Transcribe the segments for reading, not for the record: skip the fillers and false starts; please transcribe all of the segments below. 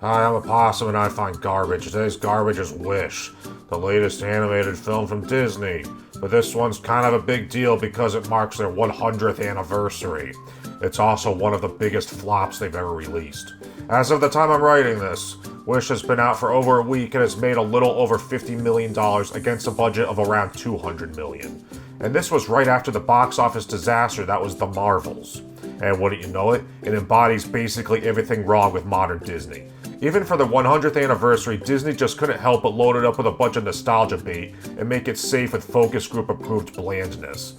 Hi, I'm a Possum and I find garbage. Today's garbage is Wish, the latest animated film from Disney. But this one's kind of a big deal because it marks their 100th anniversary. It's also one of the biggest flops they've ever released. As of the time I'm writing this, Wish has been out for over a week and has made a little over $50 million against a budget of around $200 million. And this was right after the box office disaster that was The Marvels. And wouldn't you know it, it embodies basically everything wrong with modern Disney. Even for the 100th anniversary, Disney just couldn't help but load it up with a bunch of nostalgia bait and make it safe with focus group approved blandness.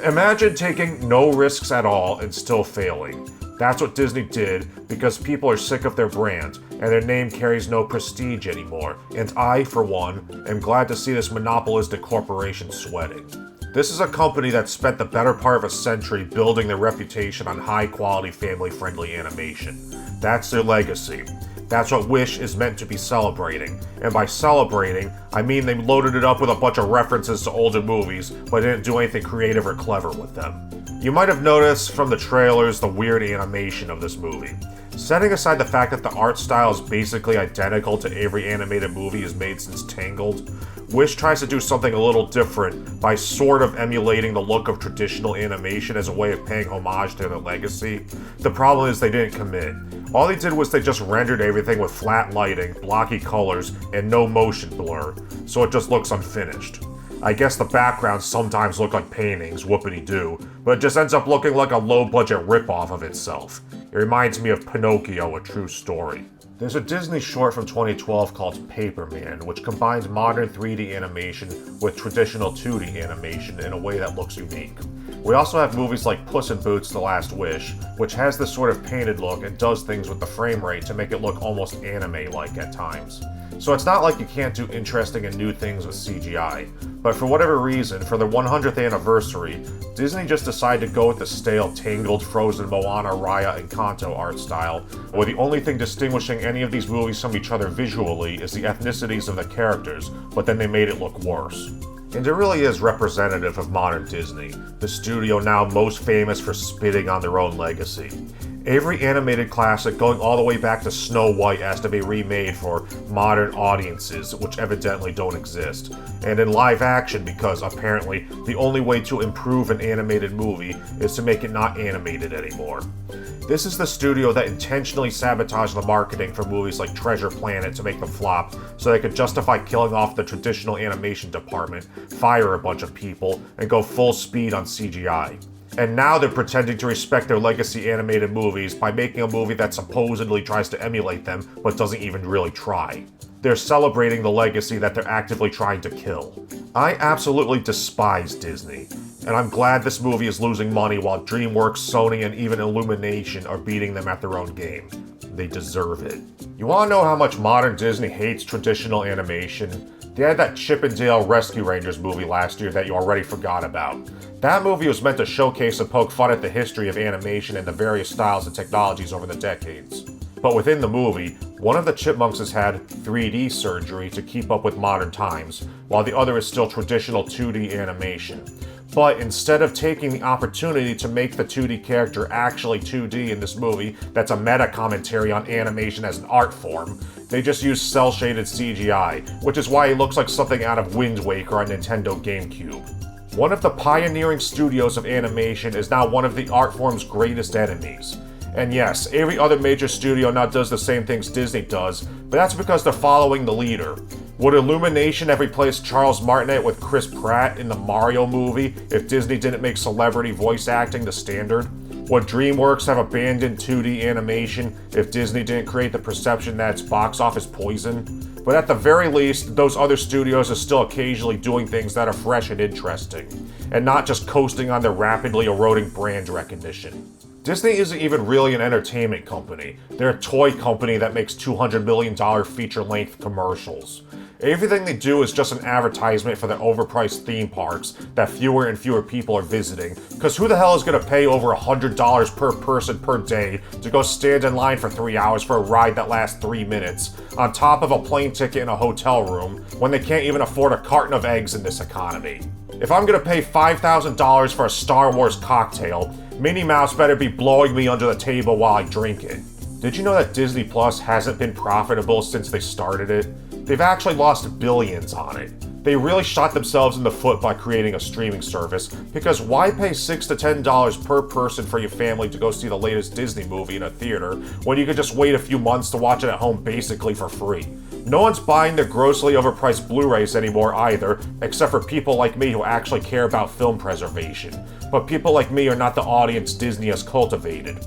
Imagine taking no risks at all and still failing. That's what Disney did because people are sick of their brand and their name carries no prestige anymore. And I, for one, am glad to see this monopolistic corporation sweating. This is a company that spent the better part of a century building their reputation on high-quality, family-friendly animation. That's their legacy. That's what Wish is meant to be celebrating. And by celebrating, I mean they loaded it up with a bunch of references to older movies, but didn't do anything creative or clever with them. You might have noticed from the trailers the weird animation of this movie. Setting aside the fact that the art style is basically identical to every animated movie is made since Tangled, Wish tries to do something a little different by sort of emulating the look of traditional animation as a way of paying homage to their legacy. The problem is they didn't commit. All they did was they just rendered everything with flat lighting, blocky colors, and no motion blur, so it just looks unfinished. I guess the backgrounds sometimes look like paintings, whoopity-doo, but it just ends up looking like a low-budget ripoff of itself. It reminds me of Pinocchio, a true story. There's a Disney short from 2012 called Paperman, which combines modern 3D animation with traditional 2D animation in a way that looks unique. We also have movies like Puss in Boots: The Last Wish, which has this sort of painted look and does things with the frame rate to make it look almost anime-like at times. So it's not like you can't do interesting and new things with CGI, but for whatever reason, for their 100th anniversary, Disney just decided to go with the stale Tangled, Frozen, Moana, Raya, and Encanto art style, where the only thing distinguishing any of these movies from each other visually is the ethnicities of the characters, but then they made it look worse. And it really is representative of modern Disney, the studio now most famous for spitting on their own legacy. Every animated classic going all the way back to Snow White has to be remade for modern audiences, which evidently don't exist. And in live action because, apparently, the only way to improve an animated movie is to make it not animated anymore. This is the studio that intentionally sabotaged the marketing for movies like Treasure Planet to make them flop, so they could justify killing off the traditional animation department, fire a bunch of people, and go full speed on CGI. And now they're pretending to respect their legacy animated movies by making a movie that supposedly tries to emulate them, but doesn't even really try. They're celebrating the legacy that they're actively trying to kill. I absolutely despise Disney, and I'm glad this movie is losing money while DreamWorks, Sony, and even Illumination are beating them at their own game. They deserve it. You wanna know how much modern Disney hates traditional animation? They had that Chip and Dale Rescue Rangers movie last year that you already forgot about. That movie was meant to showcase and poke fun at the history of animation and the various styles and technologies over the decades. But within the movie, one of the chipmunks has had 3D surgery to keep up with modern times, while the other is still traditional 2D animation. But instead of taking the opportunity to make the 2D character actually 2D in this movie that's a meta-commentary on animation as an art form, they just use cel-shaded CGI, which is why he looks like something out of Wind Waker on Nintendo GameCube. One of the pioneering studios of animation is now one of the art form's greatest enemies. And yes, every other major studio now does the same things Disney does, but that's because they're following the leader. Would Illumination have replaced Charles Martinet with Chris Pratt in the Mario movie if Disney didn't make celebrity voice acting the standard? Would DreamWorks have abandoned 2D animation if Disney didn't create the perception that it's box office poison? But at the very least, those other studios are still occasionally doing things that are fresh and interesting, and not just coasting on their rapidly eroding brand recognition. Disney isn't even really an entertainment company. They're a toy company that makes $200 million feature-length commercials. Everything they do is just an advertisement for their overpriced theme parks that fewer and fewer people are visiting, because who the hell is going to pay over $100 per person per day to go stand in line for 3 hours for a ride that lasts 3 minutes, on top of a plane ticket in a hotel room, when they can't even afford a carton of eggs in this economy? If I'm going to pay $5,000 for a Star Wars cocktail, Minnie Mouse better be blowing me under the table while I drink it. Did you know that Disney Plus hasn't been profitable since they started it? They've actually lost billions on it. They really shot themselves in the foot by creating a streaming service, because why pay $6 to $10 per person for your family to go see the latest Disney movie in a theater when you could just wait a few months to watch it at home basically for free? No one's buying their grossly overpriced Blu-rays anymore either, except for people like me who actually care about film preservation. But people like me are not the audience Disney has cultivated.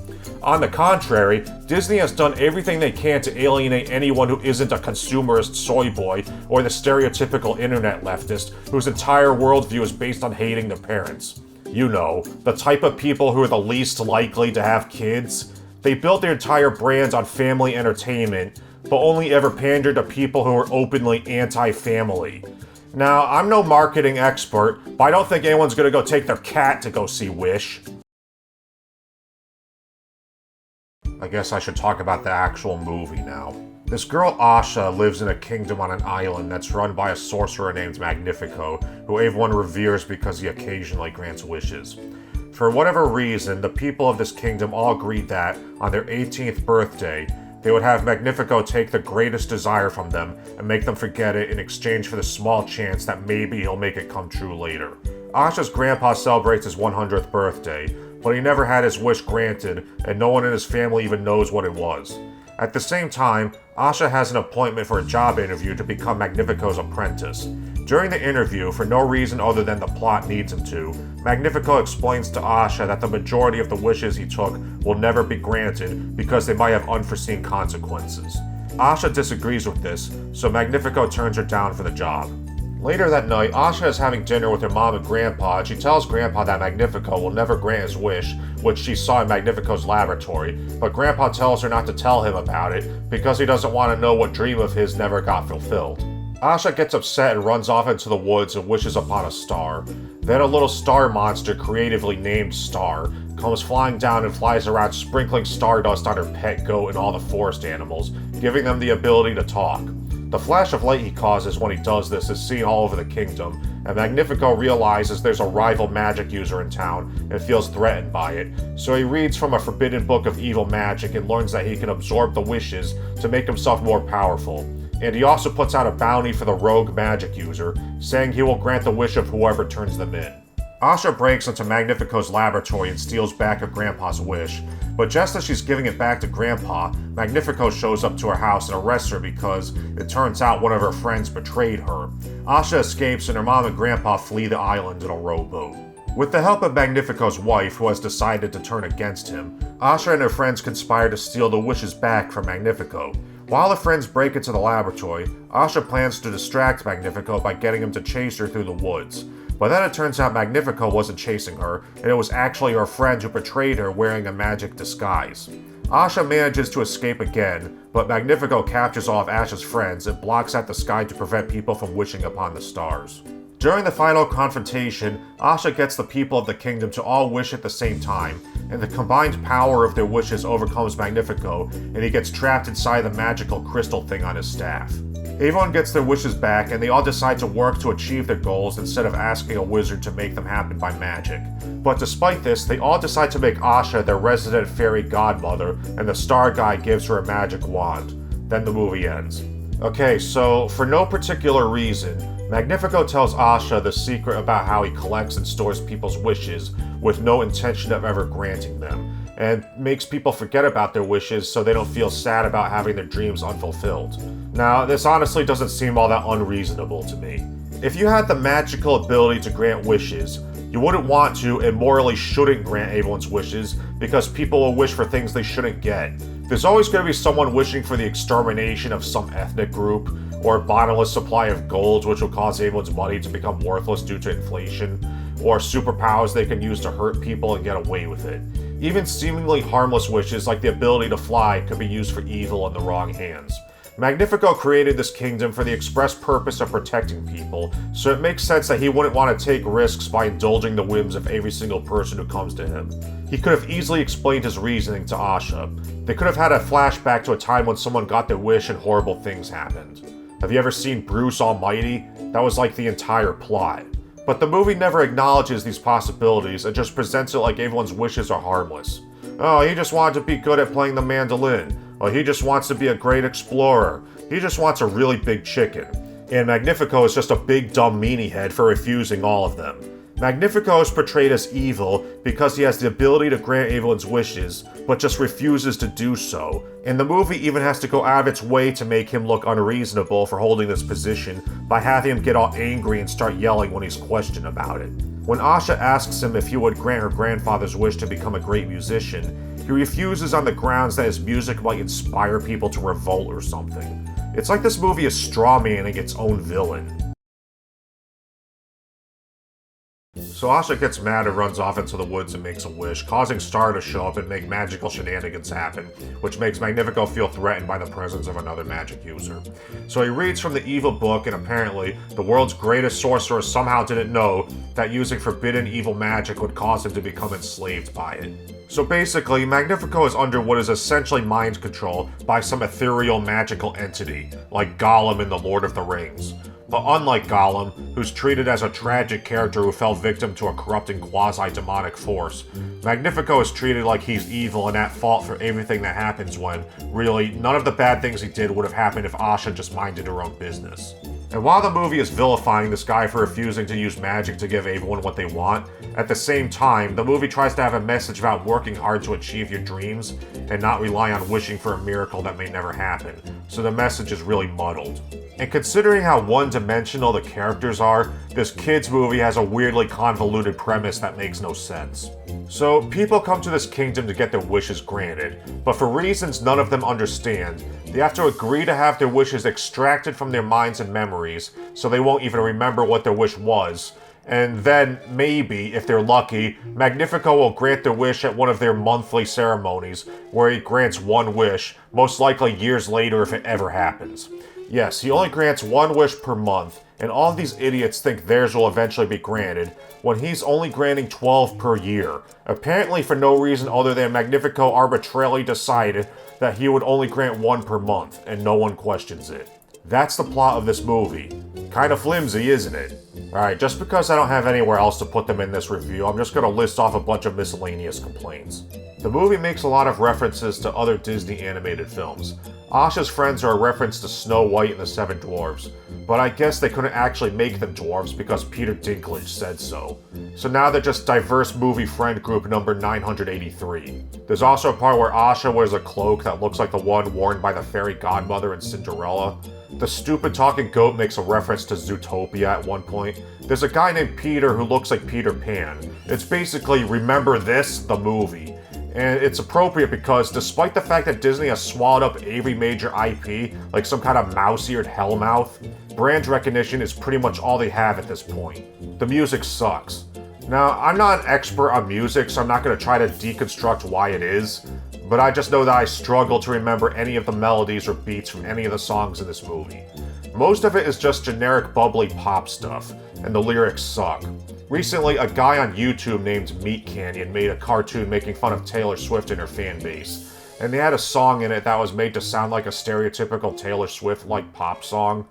On the contrary, Disney has done everything they can to alienate anyone who isn't a consumerist soy boy or the stereotypical internet leftist whose entire worldview is based on hating their parents. You know, the type of people who are the least likely to have kids. They built their entire brand on family entertainment, but only ever pandered to people who are openly anti-family. Now, I'm no marketing expert, but I don't think anyone's gonna go take their cat to go see Wish. I guess I should talk about the actual movie now. This girl Asha lives in a kingdom on an island that's run by a sorcerer named Magnifico, who everyone reveres because he occasionally grants wishes. For whatever reason, the people of this kingdom all agreed that, on their 18th birthday, they would have Magnifico take the greatest desire from them and make them forget it in exchange for the small chance that maybe he'll make it come true later. Asha's grandpa celebrates his 100th birthday, but he never had his wish granted, and no one in his family even knows what it was. At the same time, Asha has an appointment for a job interview to become Magnifico's apprentice. During the interview, for no reason other than the plot needs him to, Magnifico explains to Asha that the majority of the wishes he took will never be granted because they might have unforeseen consequences. Asha disagrees with this, so Magnifico turns her down for the job. Later that night, Asha is having dinner with her mom and grandpa, and she tells grandpa that Magnifico will never grant his wish, which she saw in Magnifico's laboratory, but grandpa tells her not to tell him about it because he doesn't want to know what dream of his never got fulfilled. Asha gets upset and runs off into the woods and wishes upon a star. Then a little star monster, creatively named Star, comes flying down and flies around sprinkling stardust on her pet goat and all the forest animals, giving them the ability to talk. The flash of light he causes when he does this is seen all over the kingdom, and Magnifico realizes there's a rival magic user in town and feels threatened by it, so he reads from a forbidden book of evil magic and learns that he can absorb the wishes to make himself more powerful. And he also puts out a bounty for the rogue magic user, saying he will grant the wish of whoever turns them in. Asha breaks into Magnifico's laboratory and steals back her grandpa's wish, but just as she's giving it back to Grandpa, Magnifico shows up to her house and arrests her because it turns out one of her friends betrayed her. Asha escapes and her mom and Grandpa flee the island in a rowboat. With the help of Magnifico's wife, who has decided to turn against him, Asha and her friends conspire to steal the wishes back from Magnifico. While the friends break into the laboratory, Asha plans to distract Magnifico by getting him to chase her through the woods. But then it turns out Magnifico wasn't chasing her, and it was actually her friend who betrayed her wearing a magic disguise. Asha manages to escape again, but Magnifico captures all of Asha's friends and blocks out the sky to prevent people from wishing upon the stars. During the final confrontation, Asha gets the people of the kingdom to all wish at the same time, and the combined power of their wishes overcomes Magnifico, and he gets trapped inside the magical crystal thing on his staff. Everyone gets their wishes back, and they all decide to work to achieve their goals instead of asking a wizard to make them happen by magic. But despite this, they all decide to make Asha their resident fairy godmother, and the star guy gives her a magic wand. Then the movie ends. Okay, so for no particular reason, Magnifico tells Asha the secret about how he collects and stores people's wishes with no intention of ever granting them, and makes people forget about their wishes so they don't feel sad about having their dreams unfulfilled. Now, this honestly doesn't seem all that unreasonable to me. If you had the magical ability to grant wishes, you wouldn't want to and morally shouldn't grant everyone's wishes because people will wish for things they shouldn't get. There's always going to be someone wishing for the extermination of some ethnic group, or a bottomless supply of gold which will cause everyone's money to become worthless due to inflation, or superpowers they can use to hurt people and get away with it. Even seemingly harmless wishes like the ability to fly could be used for evil in the wrong hands. Magnifico created this kingdom for the express purpose of protecting people, so it makes sense that he wouldn't want to take risks by indulging the whims of every single person who comes to him. He could have easily explained his reasoning to Asha. They could have had a flashback to a time when someone got their wish and horrible things happened. Have you ever seen Bruce Almighty? That was like the entire plot. But the movie never acknowledges these possibilities and just presents it like everyone's wishes are harmless. Oh, he just wanted to be good at playing the mandolin. Well, he just wants to be a great explorer. He just wants a really big chicken. And Magnifico is just a big dumb meanie head for refusing all of them. Magnifico is portrayed as evil because he has the ability to grant everyone's wishes, but just refuses to do so. And the movie even has to go out of its way to make him look unreasonable for holding this position by having him get all angry and start yelling when he's questioned about it. When Asha asks him if he would grant her grandfather's wish to become a great musician, he refuses on the grounds that his music might inspire people to revolt or something. It's like this movie is strawmanning its own villain. So Asha gets mad and runs off into the woods and makes a wish, causing Star to show up and make magical shenanigans happen, which makes Magnifico feel threatened by the presence of another magic user. So he reads from the evil book, and apparently, the world's greatest sorcerer somehow didn't know that using forbidden evil magic would cause him to become enslaved by it. So basically, Magnifico is under what is essentially mind control by some ethereal magical entity, like Gollum in The Lord of the Rings. But unlike Gollum, who's treated as a tragic character who fell victim to a corrupting quasi-demonic force, Magnifico is treated like he's evil and at fault for everything that happens when, really, none of the bad things he did would have happened if Asha just minded her own business. And while the movie is vilifying this guy for refusing to use magic to give everyone what they want, at the same time, the movie tries to have a message about working hard to achieve your dreams and not rely on wishing for a miracle that may never happen, so the message is really muddled. And considering how one-dimensional the characters are, this kids movie has a weirdly convoluted premise that makes no sense. So, people come to this kingdom to get their wishes granted, but for reasons none of them understand, they have to agree to have their wishes extracted from their minds and memories, so they won't even remember what their wish was. And then, maybe, if they're lucky, Magnifico will grant their wish at one of their monthly ceremonies, where he grants one wish, most likely years later if it ever happens. Yes, he only grants one wish per month, and all of these idiots think theirs will eventually be granted, when he's only granting 12 per year, apparently for no reason other than Magnifico arbitrarily decided that he would only grant one per month, and no one questions it. That's the plot of this movie. Kinda flimsy, isn't it? Alright, just because I don't have anywhere else to put them in this review, I'm just gonna list off a bunch of miscellaneous complaints. The movie makes a lot of references to other Disney animated films. Asha's friends are a reference to Snow White and the Seven Dwarfs, but I guess they couldn't actually make them dwarves because Peter Dinklage said so. So now they're just diverse movie friend group number 983. There's also a part where Asha wears a cloak that looks like the one worn by the fairy godmother in Cinderella. The stupid talking goat makes a reference to Zootopia at one point. There's a guy named Peter who looks like Peter Pan. It's basically Remember This, the movie. And it's appropriate because despite the fact that Disney has swallowed up every major IP, like some kind of mouse-eared hellmouth, brand recognition is pretty much all they have at this point. The music sucks. Now, I'm not an expert on music, so I'm not going to try to deconstruct why it is, but I just know that I struggle to remember any of the melodies or beats from any of the songs in this movie. Most of it is just generic bubbly pop stuff, and the lyrics suck. Recently, a guy on YouTube named Meat Canyon made a cartoon making fun of Taylor Swift and her fan base, and they had a song in it that was made to sound like a stereotypical Taylor Swift-like pop song.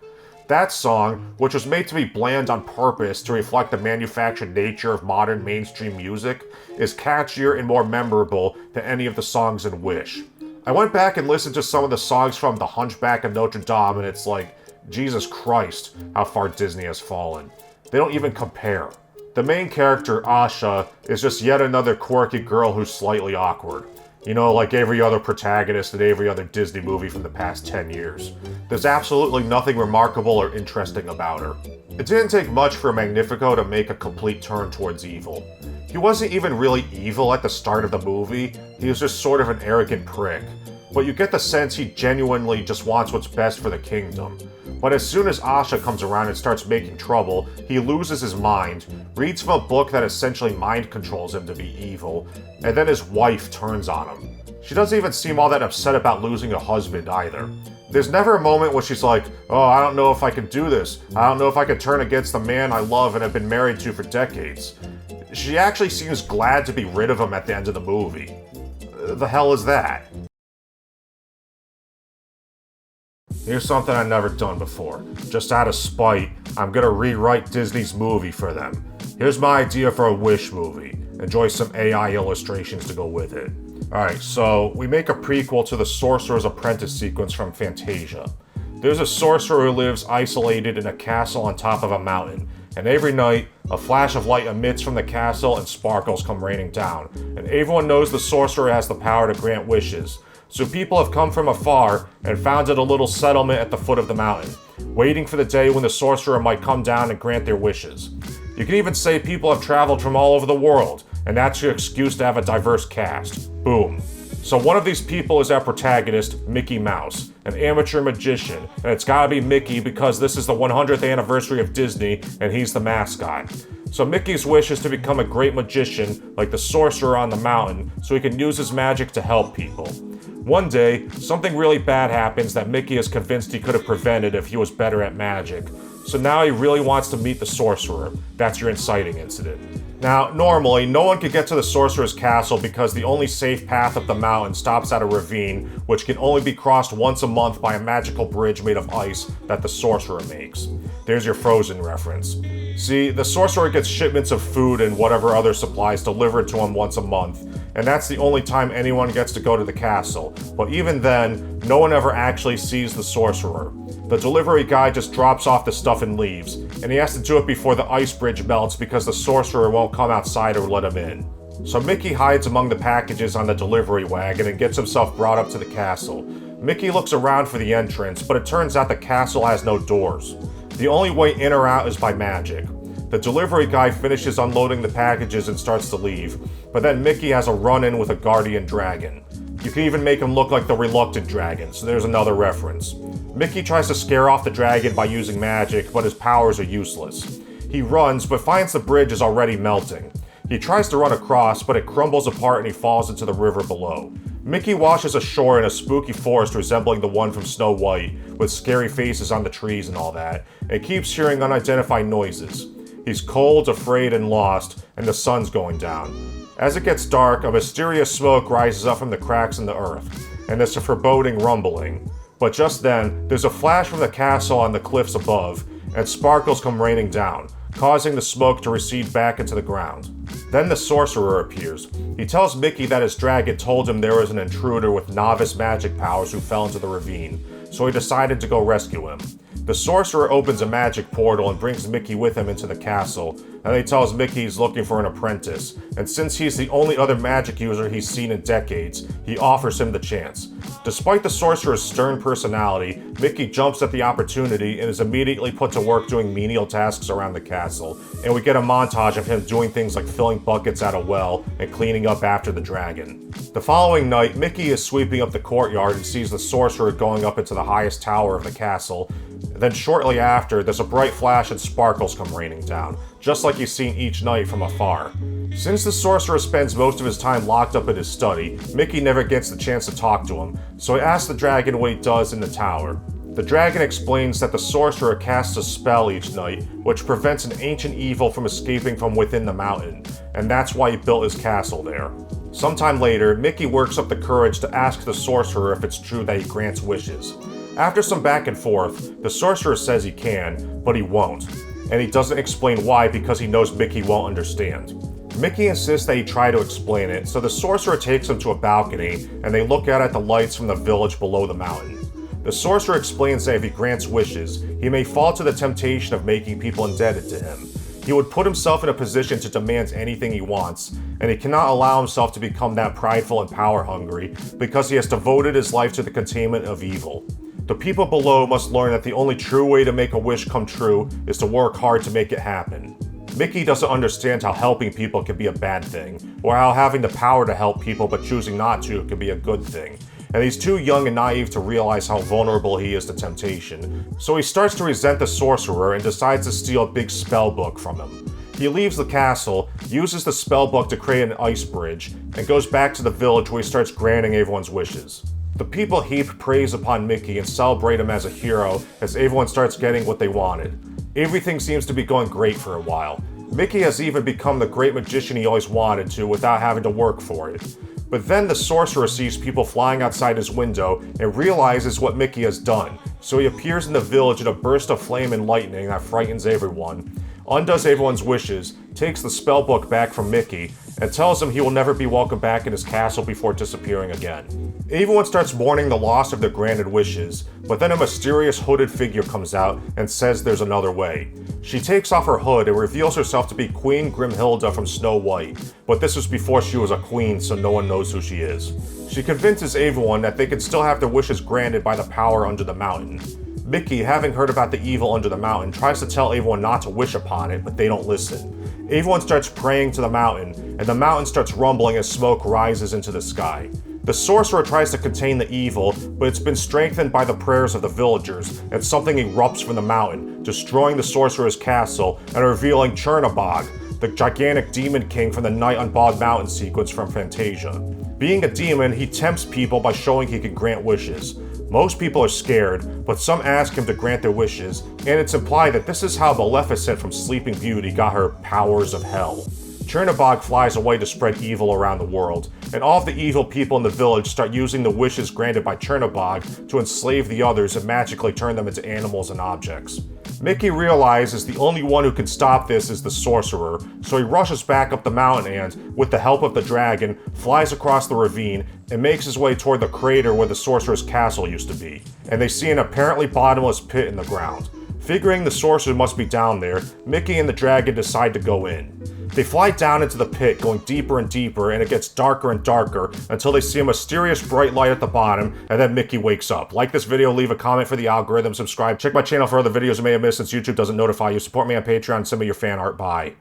That song, which was made to be bland on purpose to reflect the manufactured nature of modern mainstream music, is catchier and more memorable than any of the songs in Wish. I went back and listened to some of the songs from The Hunchback of Notre Dame, and it's like, Jesus Christ, how far Disney has fallen. They don't even compare. The main character, Asha, is just yet another quirky girl who's slightly awkward. You know, like every other protagonist in every other Disney movie from the past 10 years. There's absolutely nothing remarkable or interesting about her. It didn't take much for Magnifico to make a complete turn towards evil. He wasn't even really evil at the start of the movie, he was just sort of an arrogant prick. But you get the sense he genuinely just wants what's best for the kingdom. But as soon as Asha comes around and starts making trouble, he loses his mind, reads from a book that essentially mind controls him to be evil, and then his wife turns on him. She doesn't even seem all that upset about losing a husband either. There's never a moment where she's like, oh, I don't know if I can do this. I don't know if I can turn against the man I love and have been married to for decades. She actually seems glad to be rid of him at the end of the movie. The hell is that? Here's something I've never done before. Just out of spite, I'm gonna rewrite Disney's movie for them. Here's my idea for a Wish movie. Enjoy some AI illustrations to go with it. Alright, so we make a prequel to the Sorcerer's Apprentice sequence from Fantasia. There's a sorcerer who lives isolated in a castle on top of a mountain, and every night, a flash of light emits from the castle and sparkles come raining down, and everyone knows the sorcerer has the power to grant wishes. So people have come from afar and founded a little settlement at the foot of the mountain, waiting for the day when the sorcerer might come down and grant their wishes. You can even say people have traveled from all over the world, and that's your excuse to have a diverse cast. Boom. So one of these people is our protagonist, Mickey Mouse, an amateur magician, and it's gotta be Mickey because this is the 100th anniversary of Disney and he's the mascot. So Mickey's wish is to become a great magician like the sorcerer on the mountain so he can use his magic to help people. One day, something really bad happens that Mickey is convinced he could have prevented if he was better at magic. So now he really wants to meet the sorcerer. That's your inciting incident. Now, normally, no one could get to the sorcerer's castle because the only safe path up the mountain stops at a ravine, which can only be crossed once a month by a magical bridge made of ice that the sorcerer makes. There's your Frozen reference. See, the sorcerer gets shipments of food and whatever other supplies delivered to him once a month, and that's the only time anyone gets to go to the castle. But even then, no one ever actually sees the sorcerer. The delivery guy just drops off the stuff and leaves, and he has to do it before the ice bridge melts because the sorcerer won't come outside or let him in. So Mickey hides among the packages on the delivery wagon and gets himself brought up to the castle. Mickey looks around for the entrance, but it turns out the castle has no doors. The only way in or out is by magic. The delivery guy finishes unloading the packages and starts to leave, but then Mickey has a run-in with a guardian dragon. You can even make him look like the reluctant dragon, so there's another reference. Mickey tries to scare off the dragon by using magic, but his powers are useless. He runs, but finds the bridge is already melting. He tries to run across, but it crumbles apart and he falls into the river below. Mickey washes ashore in a spooky forest resembling the one from Snow White, with scary faces on the trees and all that, and keeps hearing unidentified noises. He's cold, afraid, and lost, and the sun's going down. As it gets dark, a mysterious smoke rises up from the cracks in the earth, and there's a foreboding rumbling. But just then, there's a flash from the castle on the cliffs above, and sparkles come raining down, causing the smoke to recede back into the ground. Then the sorcerer appears. He tells Mickey that his dragon told him there was an intruder with novice magic powers who fell into the ravine, so he decided to go rescue him. The sorcerer opens a magic portal and brings Mickey with him into the castle, and he tells Mickey he's looking for an apprentice, and since he's the only other magic user he's seen in decades, he offers him the chance. Despite the sorcerer's stern personality, Mickey jumps at the opportunity and is immediately put to work doing menial tasks around the castle, and we get a montage of him doing things like filling buckets at a well and cleaning up after the dragon. The following night, Mickey is sweeping up the courtyard and sees the sorcerer going up into the highest tower of the castle. Then shortly after, there's a bright flash and sparkles come raining down, just like he's seen each night from afar. Since the sorcerer spends most of his time locked up in his study, Mickey never gets the chance to talk to him, so he asks the dragon what he does in the tower. The dragon explains that the sorcerer casts a spell each night, which prevents an ancient evil from escaping from within the mountain, and that's why he built his castle there. Sometime later, Mickey works up the courage to ask the sorcerer if it's true that he grants wishes. After some back and forth, the sorcerer says he can, but he won't, and he doesn't explain why because he knows Mickey won't understand. Mickey insists that he try to explain it, so the sorcerer takes him to a balcony, and they look out at the lights from the village below the mountain. The sorcerer explains that if he grants wishes, he may fall to the temptation of making people indebted to him. He would put himself in a position to demand anything he wants, and he cannot allow himself to become that prideful and power-hungry because he has devoted his life to the containment of evil. The people below must learn that the only true way to make a wish come true is to work hard to make it happen. Mickey doesn't understand how helping people can be a bad thing, or how having the power to help people but choosing not to can be a good thing. And he's too young and naive to realize how vulnerable he is to temptation. So he starts to resent the sorcerer and decides to steal a big spell book from him. He leaves the castle, uses the spell book to create an ice bridge, and goes back to the village where he starts granting everyone's wishes. The people heap praise upon Mickey and celebrate him as a hero as everyone starts getting what they wanted. Everything seems to be going great for a while. Mickey has even become the great magician he always wanted to without having to work for it. But then the sorcerer sees people flying outside his window and realizes what Mickey has done, so he appears in the village in a burst of flame and lightning that frightens everyone. undoes everyone's wishes, takes the spellbook back from Mickey, and tells him he will never be welcome back in his castle before disappearing again. Everyone starts mourning the loss of their granted wishes, but then a mysterious hooded figure comes out and says there's another way. She takes off her hood and reveals herself to be Queen Grimhilda from Snow White, but this was before she was a queen, so no one knows who she is. She convinces everyone that they can still have their wishes granted by the power under the mountain. Mickey, having heard about the evil under the mountain, tries to tell everyone not to wish upon it, but they don't listen. Everyone starts praying to the mountain, and the mountain starts rumbling as smoke rises into the sky. The sorcerer tries to contain the evil, but it's been strengthened by the prayers of the villagers, and something erupts from the mountain, destroying the sorcerer's castle and revealing Chernabog, the gigantic demon king from the Night on Bog Mountain sequence from Fantasia. Being a demon, he tempts people by showing he can grant wishes. Most people are scared, but some ask him to grant their wishes, and it's implied that this is how Maleficent from Sleeping Beauty got her powers of hell. Chernabog flies away to spread evil around the world, and all of the evil people in the village start using the wishes granted by Chernabog to enslave the others and magically turn them into animals and objects. Mickey realizes the only one who can stop this is the sorcerer, so he rushes back up the mountain and, with the help of the dragon, flies across the ravine and makes his way toward the crater where the sorcerer's castle used to be, and they see an apparently bottomless pit in the ground. Figuring the sorcerer must be down there, Mickey and the dragon decide to go in. They fly down into the pit, going deeper and deeper, and it gets darker and darker until they see a mysterious bright light at the bottom, and then Mickey wakes up. Like this video, leave a comment for the algorithm, subscribe, check my channel for other videos you may have missed since YouTube doesn't notify you, support me on Patreon, send me your fan art, bye.